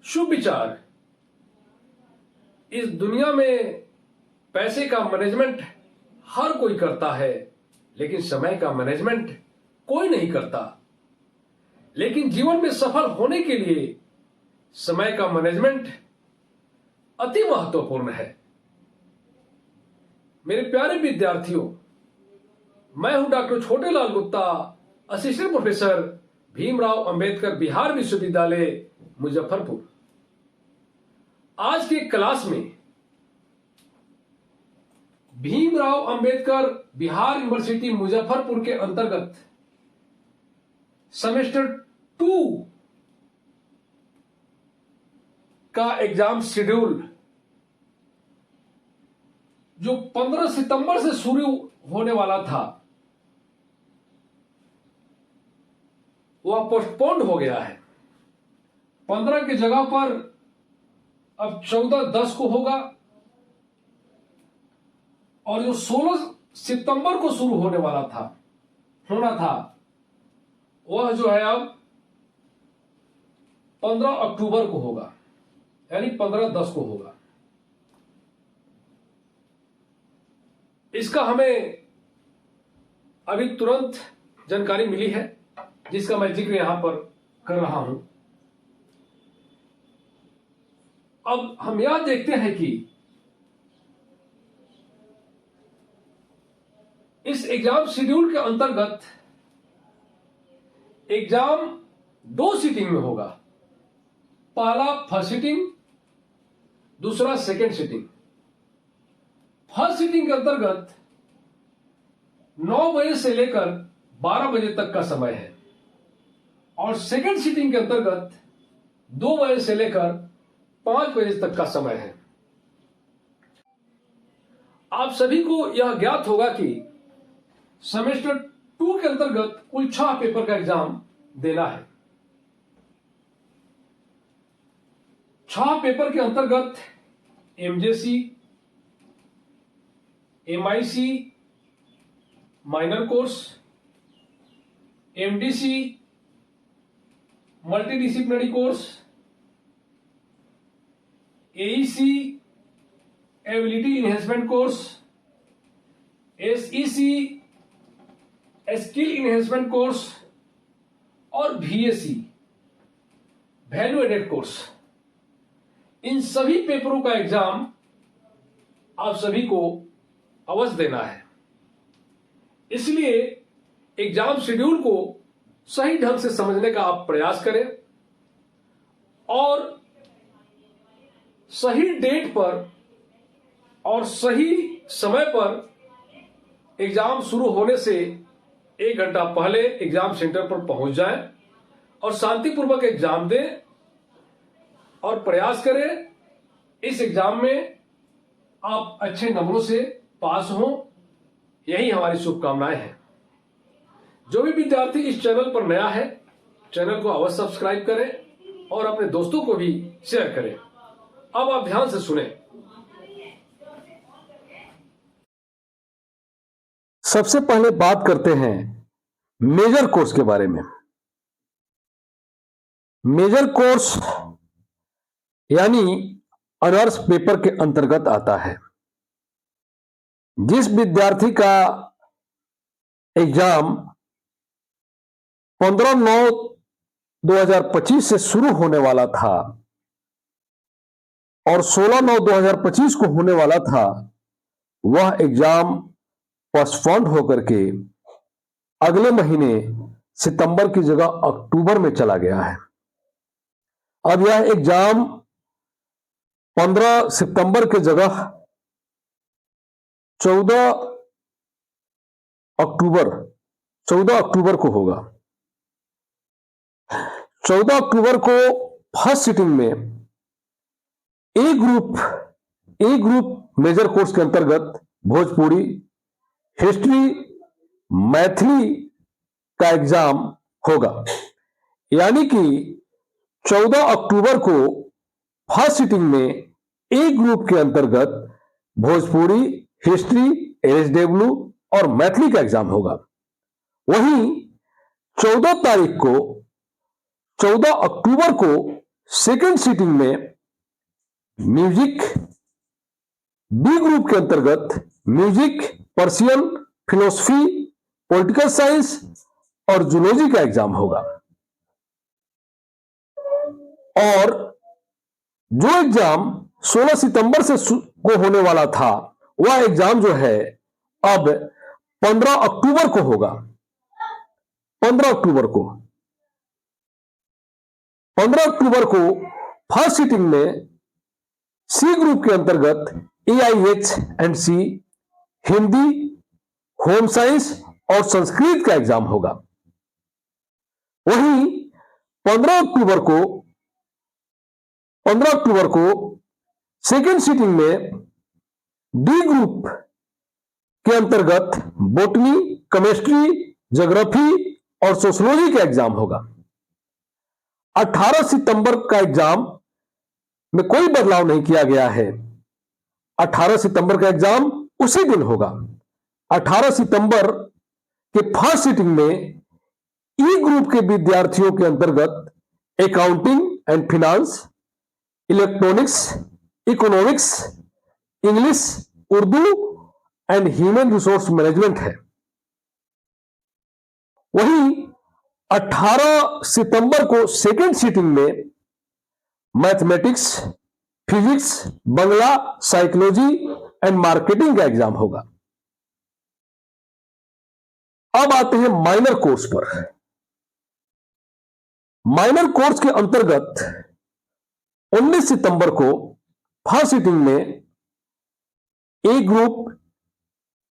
शुभ विचार। इस दुनिया में पैसे का मैनेजमेंट हर कोई करता है, लेकिन समय का मैनेजमेंट कोई नहीं करता। लेकिन जीवन में सफल होने के लिए समय का मैनेजमेंट अति महत्वपूर्ण है। मेरे प्यारे विद्यार्थियों, मैं हूं doctor Chhotelal Gupta, assistant professor, Bhimrao Ambedkar Bihar विश्वविद्यालय, मुजफ्फरपुर। आज के क्लास में भीमराव अंबेडकर बिहार यूनिवर्सिटी मुजफ्फरपुर के अंतर्गत सेमेस्टर 2 का एग्जाम शेड्यूल जो 15 सितंबर से शुरू होने वाला था, वह पोस्टपोन्ड हो गया है। 15 की जगह पर अब 14/10 को होगा, और जो 16 सितंबर को शुरू होने वाला होना था, वह जो है अब 15 अक्टूबर को होगा, यानी 15/10 को होगा। इसका हमें अभी तुरंत जानकारी मिली है, जिसका मैं जिक्र यहां पर कर रहा हूं। अब हम यह देखते हैं कि इस एग्जाम शेड्यूल के अंतर्गत एग्जाम 2 सीटिंग में होगा। पहला फर्स्ट सीटिंग, दूसरा सेकेंड सीटिंग। फर्स्ट सीटिंग के अंतर्गत 9 बजे से लेकर 12 बजे तक का समय है, और सेकेंड सीटिंग के अंतर्गत 2 बजे से लेकर 5 बजे तक का समय है। आप सभी को यह ज्ञात होगा कि सेमेस्टर 2 के अंतर्गत कुल 6 पेपर का एग्जाम देना है। 6 पेपर के अंतर्गत MJC, MIC minor course, MDC multidisciplinary course, AEC ability enhancement course, SEC skill enhancement course, और VAC वैल्यू एडेड कोर्स। इन सभी पेपरों का एग्जाम आप सभी को अवश्य देना है। इसलिए एग्जाम शेड्यूल को सही ढंग से समझने का आप प्रयास करें, और सही डेट पर और सही समय पर एग्जाम शुरू होने से 1 घंटा पहले एग्जाम सेंटर पर पहुंच जाएं और शांतिपूर्वक एग्जाम दें, और प्रयास करें इस एग्जाम में आप अच्छे नंबरों से पास हों। यही हमारी शुभकामनाएं हैं। जो भी विद्यार्थी इस चैनल पर नया है, चैनल को अवश्य सब्सक्राइब करें और अपने दोस्तों को भी शेयर करें। अब आप ध्यान से सुनें। सबसे पहले बात करते हैं मेजर कोर्स के बारे में। मेजर कोर्स यानी ऑनर्स पेपर के अंतर्गत आता है। जिस विद्यार्थी का एग्जाम 15/9/2025 से शुरू होने वाला था और 16/9/2025 को होने वाला था, वह एग्जाम पोस्टपोन्ड होकर के अगले महीने सितंबर की जगह अक्टूबर में चला गया है। अब यह एग्जाम 15 सितंबर की जगह 14 अक्टूबर को होगा। 14 अक्टूबर को फर्स्ट सिटिंग में ए ग्रुप मेजर कोर्स के अंतर्गत भोजपुरी, हिस्ट्री, मैथिली का एग्जाम होगा। यानी कि 14 अक्टूबर को फर्स्ट सिटिंग में ए ग्रुप के अंतर्गत भोजपुरी, हिस्ट्री, LSW और मैथिली का एग्जाम होगा। वहीं 14 अक्टूबर को सेकेंड सीटिंग में म्यूजिक, बी ग्रुप के अंतर्गत music, Persian, philosophy, political science और जूलॉजी का एग्जाम होगा। और जो एग्जाम 16 सितंबर से को होने वाला था, वह एग्जाम जो है अब 15 अक्टूबर को होगा। 15 अक्टूबर को 15 अक्टूबर को फर्स्ट सीटिंग में सी ग्रुप के अंतर्गत AIH&C हिंदी, होम साइंस और संस्कृत का एग्जाम होगा। वहीं 15 अक्टूबर को सेकेंड सीटिंग में डी ग्रुप के अंतर्गत बॉटनी, केमिस्ट्री, ज्योग्राफी और सोशियोलॉजी का एग्जाम होगा। 18 सितंबर का एग्जाम में कोई बदलाव नहीं किया गया है। 18 सितंबर का एग्जाम उसी दिन होगा। 18 सितंबर के फर्स्ट सीटिंग में ई ग्रुप के विद्यार्थियों के अंतर्गत accounting and finance, electronics, economics, English, Urdu and human resource management है। वहीं 18 सितंबर को सेकेंड सीटिंग में mathematics, physics, Bangla, psychology and marketing का एग्जाम होगा। अब आते हैं माइनर कोर्स पर। माइनर कोर्स के अंतर्गत 19 सितंबर को फर्स्ट सीटिंग में ए ग्रुप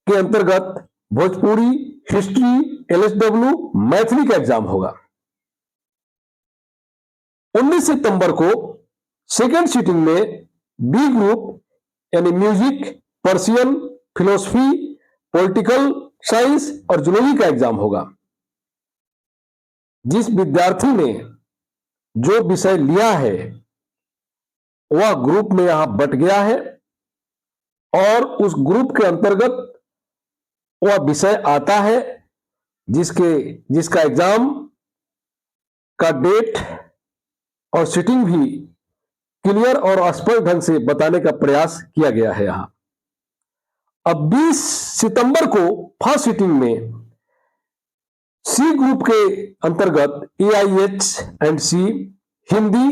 के अंतर्गत भोजपुरी, हिस्ट्री, LSW, मैथिली का एग्जाम होगा। 19 सितंबर को सेकेंड सीटिंग में बी ग्रुप यानी music, Persian, philosophy, political science और जूलॉजी का एग्जाम होगा। जिस विद्यार्थी ने जो विषय लिया है वह ग्रुप में यहां बट गया है और उस ग्रुप के अंतर्गत वह विषय आता है जिसका एग्जाम का डेट और सीटिंग भी क्लियर और स्पष्ट ढंग से बताने का प्रयास किया गया है यहां। अब 20 सितंबर को फर्स्ट सीटिंग में सी ग्रुप के अंतर्गत AIH&C Hindi,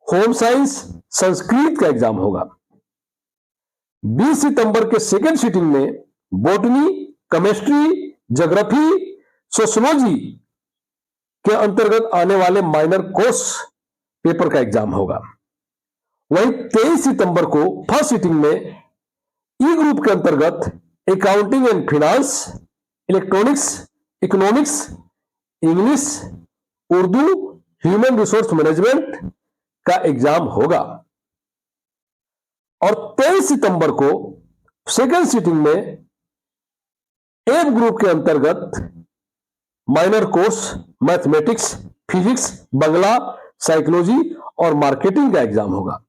home science, Sanskrit का एग्जाम होगा। 20 सितंबर के सेकेंड सीटिंग में बॉटनी, केमिस्ट्री, ज्योग्राफी, सोशियोलॉजी के अंतर्गत आने वाले माइनर कोर्स पेपर का एग्जाम होगा। वहीं 23 सितंबर को फर्स्ट सीटिंग में ई ग्रुप के अंतर्गत accounting and finance, electronics, economics, English, Urdu, human resource management का एग्जाम होगा। और 23 सितंबर को सेकेंड सीटिंग में एफ ग्रुप के अंतर्गत minor course mathematics, physics, Bangla, psychology और मार्केटिंग का एग्जाम होगा।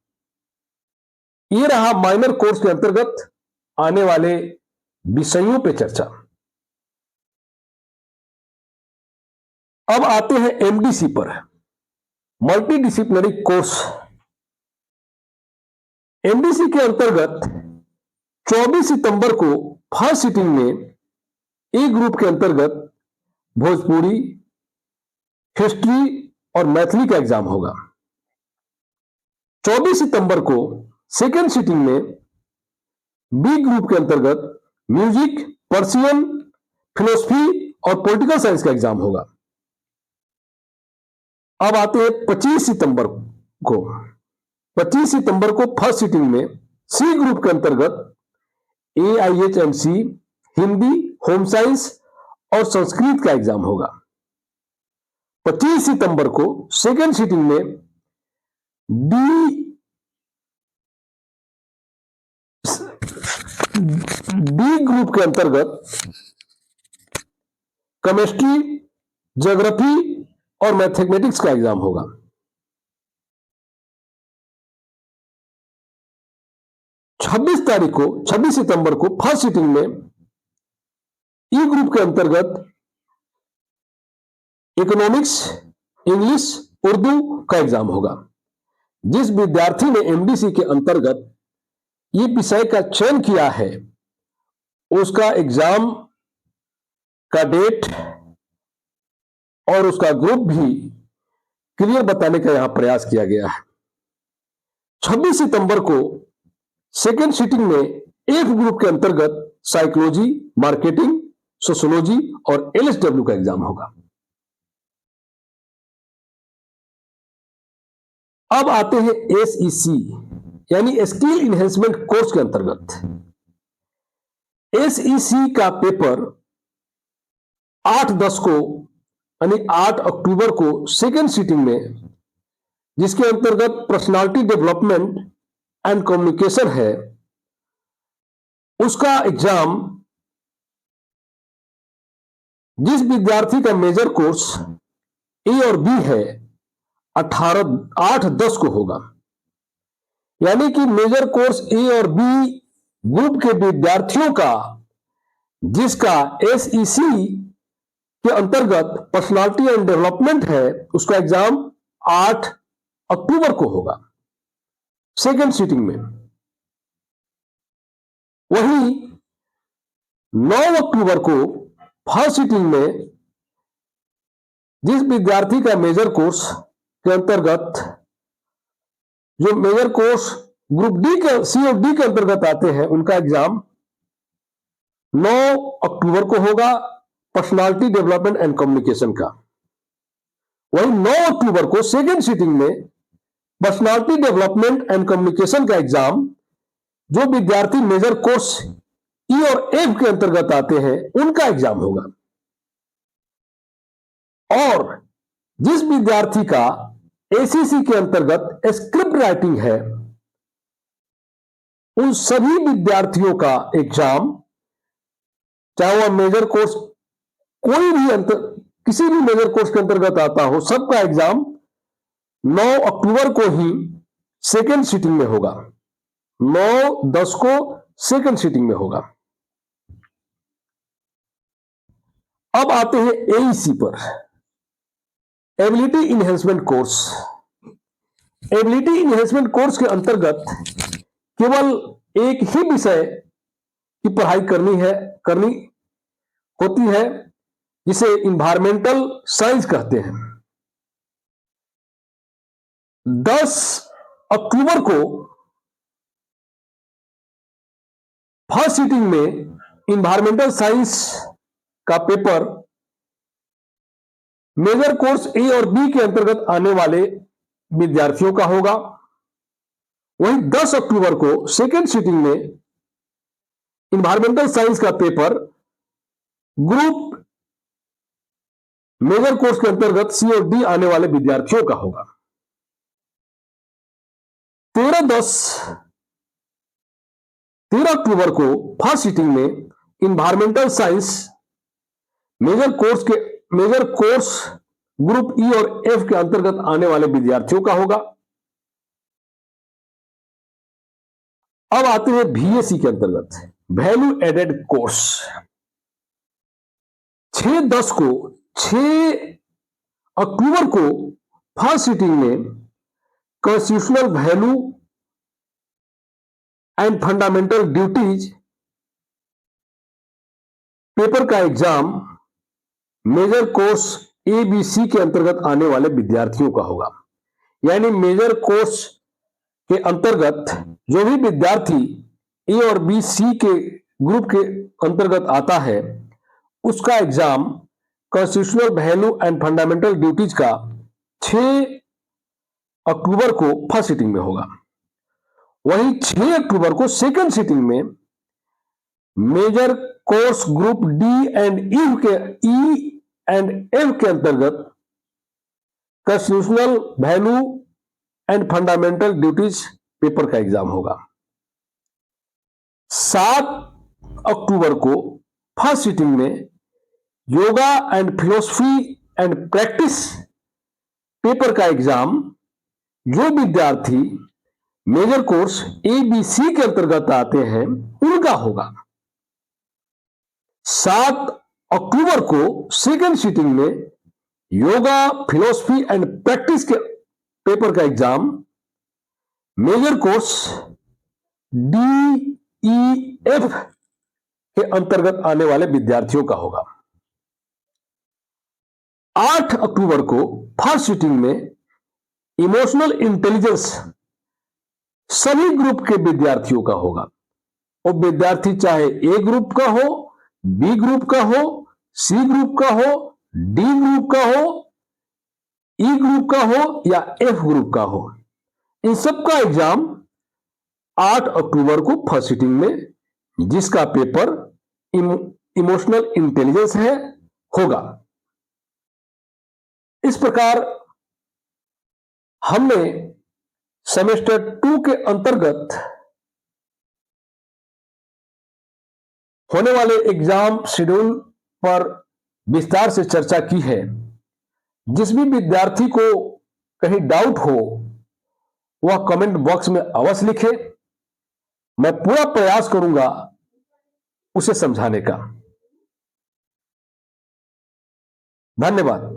यह रहा माइनर कोर्स के अंतर्गत आने वाले विषयों पे चर्चा। अब आते हैं MDC पर, मल्टी डिसिप्लिनरी कोर्स। MDC के अंतर्गत 24 सितंबर को फर्स्ट सीटिंग में ए ग्रुप के अंतर्गत भोजपुरी, हिस्ट्री और मैथिली का एग्जाम होगा। 24 सितंबर को सेकेंड सीटिंग में बी ग्रुप के अंतर्गत म्यूजिक, पर्शियन, फिलोसफी और पॉलिटिकल साइंस का एग्जाम होगा। अब आते हैं 25 सितंबर को। 25 सितंबर को फर्स्ट सीटिंग में सी ग्रुप के अंतर्गत AIH&C हिंदी, होम साइंस और संस्कृत का एग्जाम होगा। 25 सितंबर को सेकेंड सीटिंग में डी ग्रुप के अंतर्गत केमिस्ट्री, ज्योग्राफी और मैथमेटिक्स का एग्जाम होगा। 26 सितंबर को फर्स्ट सीटिंग में ई ग्रुप के अंतर्गत इकोनॉमिक्स, इंग्लिश, उर्दू का एग्जाम होगा। जिस विद्यार्थी ने एमडीसी के अंतर्गत ये विषय का चयन किया है उसका एग्जाम का डेट और उसका ग्रुप भी क्लियर बताने का यहां प्रयास किया गया है। 26 सितंबर को सेकेंड सीटिंग में एफ ग्रुप के अंतर्गत साइकोलॉजी, मार्केटिंग, सोशियोलॉजी और एलएसडब्ल्यू का एग्जाम होगा। अब आते हैं एसईसी यानी स्किल इनहेंसमेंट कोर्स के अंतर्गत। एसईसी का पेपर 8-10 को यानी 8 अक्टूबर को सेकेंड सीटिंग में, जिसके अंतर्गत पर्सनालिटी डेवलपमेंट एंड कम्युनिकेशन है, उसका एग्जाम जिस विद्यार्थी का मेजर कोर्स ए और बी है 8-10 को होगा। यानी कि मेजर कोर्स ए और बी ग्रुप के विद्यार्थियों का जिसका एसईसी के अंतर्गत पर्सनालिटी एंड डेवलपमेंट है उसका एग्जाम 8 अक्टूबर को होगा सेकेंड सीटिंग में। वहीं 9 अक्टूबर को फर्स्ट सीटिंग में जिस विद्यार्थी का मेजर कोर्स के अंतर्गत जो मेजर कोर्स ग्रुप डी के सी और डी के अंतर्गत आते हैं उनका एग्जाम 9 अक्टूबर को होगा पर्सनालिटी डेवलपमेंट एंड कम्युनिकेशन का। वहीं 9 अक्टूबर को सेकेंड सीटिंग में पर्सनालिटी डेवलपमेंट एंड कम्युनिकेशन का एग्जाम जो विद्यार्थी मेजर कोर्स ई और एफ के अंतर्गत आते हैं उनका एग्जाम होगा। और जिस विद्यार्थी का एसीसी के अंतर्गत स्क्रिप्ट राइटिंग है उन सभी विद्यार्थियों का एग्जाम, चाहे वह मेजर कोर्स कोई भी किसी भी मेजर कोर्स के अंतर्गत आता हो, सबका एग्जाम 9 अक्टूबर को ही सेकेंड सीटिंग में होगा। 9-10 को सेकेंड सीटिंग में होगा। अब आते हैं एईसी पर, ability enhancement course. Ability enhancement course के अंतर्गत केवल एक ही विषय की पढ़ाई करनी होती है जिसे इन्वायरमेंटल साइंस कहते हैं। 10 अक्टूबर को फर्स्ट सीटिंग में इन्वायरमेंटल साइंस का पेपर मेजर कोर्स ए और बी के अंतर्गत आने वाले विद्यार्थियों का होगा। वहीं 10 अक्टूबर को सेकेंड सीटिंग में इन्वायरमेंटल साइंस का पेपर ग्रुप मेजर कोर्स के अंतर्गत सी और डी आने वाले विद्यार्थियों का होगा। 13 अक्टूबर को फर्स्ट सीटिंग में environmental science major course group E और एफ के अंतर्गत आने वाले विद्यार्थियों का होगा। अब आते हैं बीएससी के अंतर्गत वैल्यू एडेड कोर्स। 6 अक्टूबर को फर्स्ट सीटिंग में constitutional value and fundamental duties paper का एग्जाम मेजर कोर्स एबीसी के अंतर्गत आने वाले विद्यार्थियों का होगा। यानी मेजर कोर्स के अंतर्गत जो भी विद्यार्थी ए और बी सी के ग्रुप के अंतर्गत आता है उसका exam constitutional value and fundamental duties का 6 अक्टूबर को फर्स्ट सीटिंग में होगा। वहीं 6 अक्टूबर को सेकंड सीटिंग में major course group D and E and F के अंतर्गत constitutional value and fundamental duties paper का एग्जाम होगा। 7 अक्टूबर को फर्स्ट सीटिंग में yoga and philosophy and practice paper का एग्जाम जो विद्यार्थी मेजर कोर्स एबीसी के अंतर्गत आते हैं उनका होगा। 7 अक्टूबर को सेकेंड सीटिंग में योगा फिलोसफी एंड प्रैक्टिस के पेपर का एग्जाम मेजर कोर्स DEF के अंतर्गत आने वाले विद्यार्थियों का होगा। 8 अक्टूबर को फर्स्ट सीटिंग में इमोशनल इंटेलिजेंस सभी ग्रुप के विद्यार्थियों का होगा। वो विद्यार्थी चाहे ए ग्रुप का हो, बी ग्रुप का हो, सी ग्रुप का हो, डी ग्रुप का हो, ई ग्रुप का हो या एफ ग्रुप का हो, इन सब का एग्जाम 8 अक्टूबर को फर्स्ट सीटिंग में, जिसका पेपर इमोशनल इंटेलिजेंस है, होगा। इस प्रकार हमने सेमेस्टर 2 के अंतर्गत होने वाले एग्जाम शेड्यूल पर विस्तार से चर्चा की है। जिस भी विद्यार्थी को कहीं डाउट हो वह कमेंट बॉक्स में अवश्य लिखे। मैं पूरा प्रयास करूंगा उसे समझाने का। धन्यवाद।